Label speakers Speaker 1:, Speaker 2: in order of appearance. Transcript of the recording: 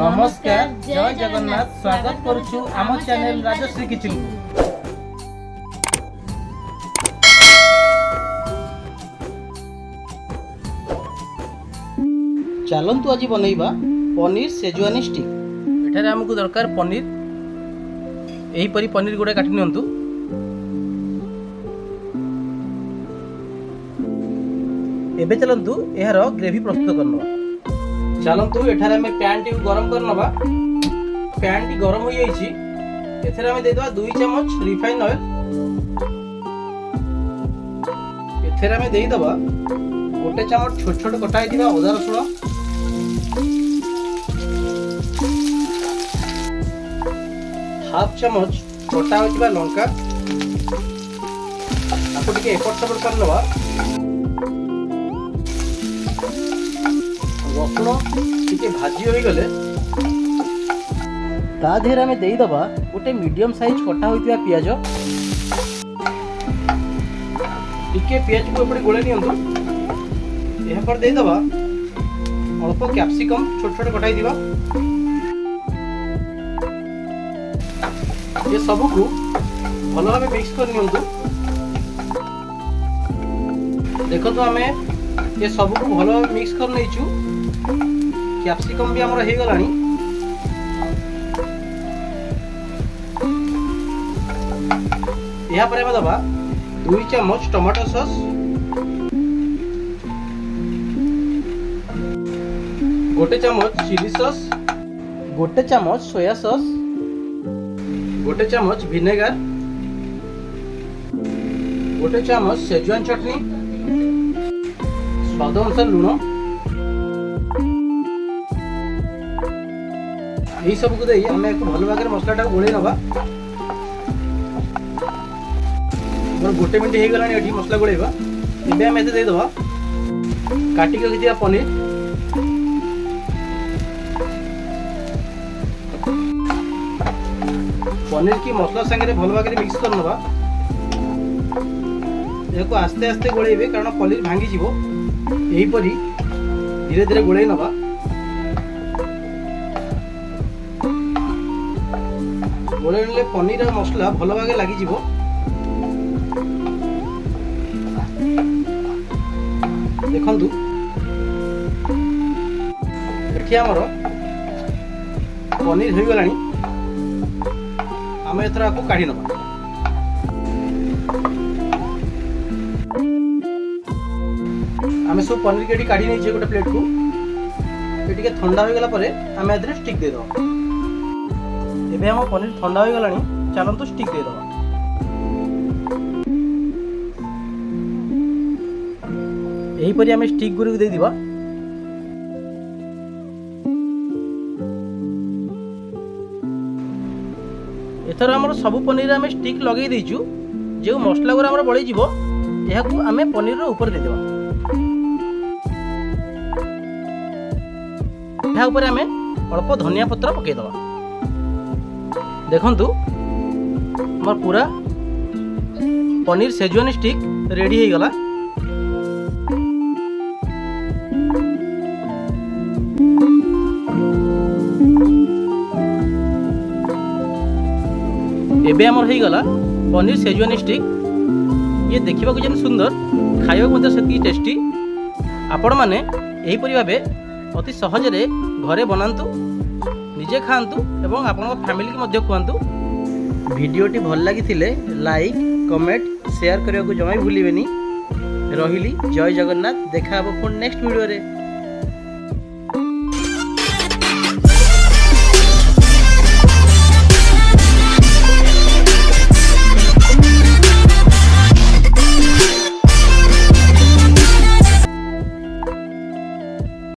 Speaker 1: नमस्कार जय जगन्नाथ स्वागत करुछु आम चैनल राजश्री किचन। चलतु आज बनैबा पनीर सेजुआनी स्टिक। एठारे हमकु दरकार पनीर, एही परी पनीर गुडा काटि नियंतु। एबे चलतु एहार ग्रेवी प्रस्तुत करनवा। चलतु एठारे हमें पैन टी गरम करनवा। पैन टी गरम हो जाइछि, एथरे हमें दे देबा 2 चम्मच रिफाइन ऑयल। एथरे हमें दे देबा 1 चम्मच छोट छोट कटा हिथिबा अदा रसुण, 1/2 चम्मच कटा होइथिबा लंका। आपको टिके एपट सेपट करनवा। रसुण टिके भाजी हो गले ता देहरे हमें देई दबा गोटे मीडियम साइज कटा होइतिबा पियाज। टिके पियाज को ऊपर गोळे नियंतु। एहा पर देई दबा अल्प कैप्सिकम छोट छोट कटाई दिबा। ये सब को भलो भाबे मिक्स कर नियंतु। देखो तो हमें ये सब को भलो भाबे मिक्स कर नैचु। कैप्सिकम भी हमर हे गलानी। यहाँ पर हमें दबा 2 चम्मच टमाटो सॉस, 1 चम्मच चिली सॉस, 1 चम्मच सोया सॉस, 1 चम्मच विनेगर, 1 चम्मच सेजुआन चटनी, स्वाद अनुसार लुण। यही सब को दे हमें एक भल भाग मसलाटा गोले नवा। गोटे मिनट हो गलानी ये मसला गोलेबा। एबे हम एते दे दबा काटिक रखिथिबा पनीर। पनीर की मसला संगे भल भाग मिक्स कर नवा। देखो आस्ते आस्ते गोलेबे कारण पनीर भांगी जीवो। यही परी धीरे धीरे गोले नवा। गोले पनीर और मसला भल भागे लगी जीवो। देखंतु एठी हमर पनीर हो गलानी। आमे एथरा को काढी नबा। आमे सब पनीर केडी काढी नै जे गोटे प्लेट को एटी के ठंडा हो गला परे आमे एथरे स्टिक दे दो। एबे हम पनीर ठंडा हो गलानी, चलंतु स्टिक दे दो। यही परी हमें स्टिक गुरी दे दिबा। एथर हमर सब पनीर हमें स्टिक लगे देइचु। जे मसला गुरा हमर बळै जीवो एहा को हमें पनीर रो ऊपर दे देबा। एहा ऊपर हमें अल्प धनिया पत्र पके दबा। देखंतु हमर पूरा पनीर सेजुआनी स्टिक रेडी हो गला। एबे हमर हो गला पनीर सेजुआनी स्टिक। ये देखा जेन सुंदर, खाइबा मध्य सेति टेस्टी। आपण माने एही परि भाबे अति सहज रे घरे बनांतु, निजे खांतु एवं आपण फैमिली के मध्य खुआंतु। वीडियोटी भल लागिथिले लाइक कमेंट शेयर करिया को जमाई भूलिबेनी। रहिली जय जगन्नाथ। देखा हबो पुन नेक्स्ट वीडियो रे।